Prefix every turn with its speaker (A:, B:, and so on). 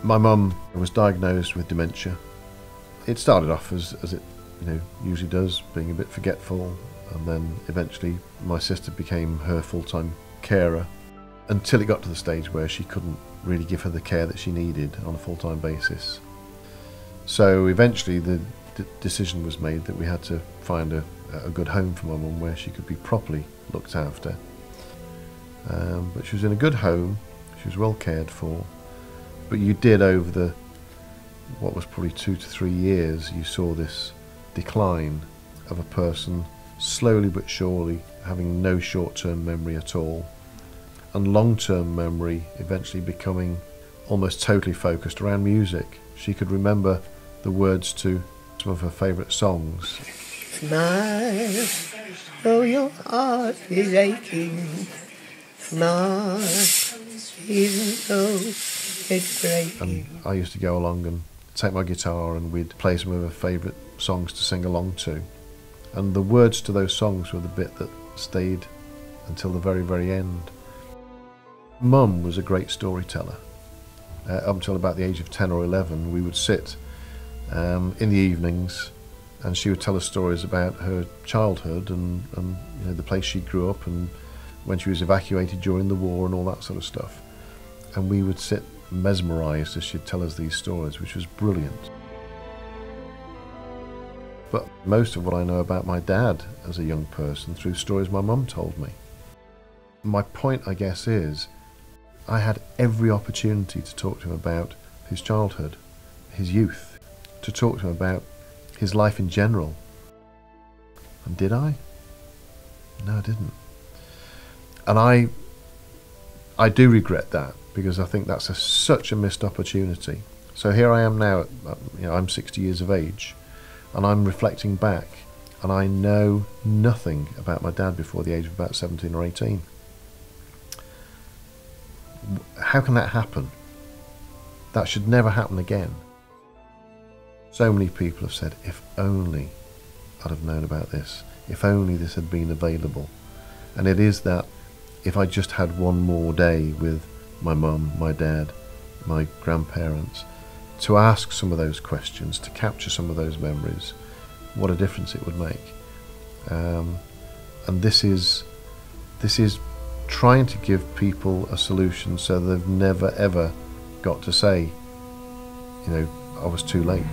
A: My mum was diagnosed with dementia. It started off as it usually does, being a bit forgetful, and then eventually my sister became her full-time carer until it got to the stage where she couldn't really give her the care that she needed on a full-time basis. So eventually the decision was made that we had to find a good home for my mum where she could be properly looked after. But she was in a good home, she was well cared for, but you did, over what was probably 2 to 3 years, you saw this decline of a person slowly but surely having no short-term memory at all, and long-term memory eventually becoming almost totally focused around music. She could remember the words to some of her favourite songs.
B: Smile, though your heart is aching. Smile, even though it's breaking.
A: And I used to go along and take my guitar and we'd play some of her favourite songs to sing along to. And the words to those songs were the bit that stayed until the very, very end. Mum was a great storyteller. Up until about the age of 10 or 11, we would sit in the evenings and she would tell us stories about her childhood and the place she grew up and when she was evacuated during the war and all that sort of stuff. And we would sit mesmerised as she'd tell us these stories, which was brilliant. But most of what I know about my dad as a young person through stories my mum told me. My point, I guess, is I had every opportunity to talk to him about his childhood, his youth, to talk to him about his life in general. And did I? No, I didn't. And I do regret that, because I think that's such a missed opportunity. So here I am now, I'm 60 years of age, and I'm reflecting back, and I know nothing about my dad before the age of about 17 or 18. How can that happen? That should never happen again. So many people have said, if only I'd have known about this, if only this had been available. And it is that if I just had one more day with my mum, my dad, my grandparents, to ask some of those questions, to capture some of those memories, what a difference it would make. And this is trying to give people a solution so they've never ever got to say, I was too late.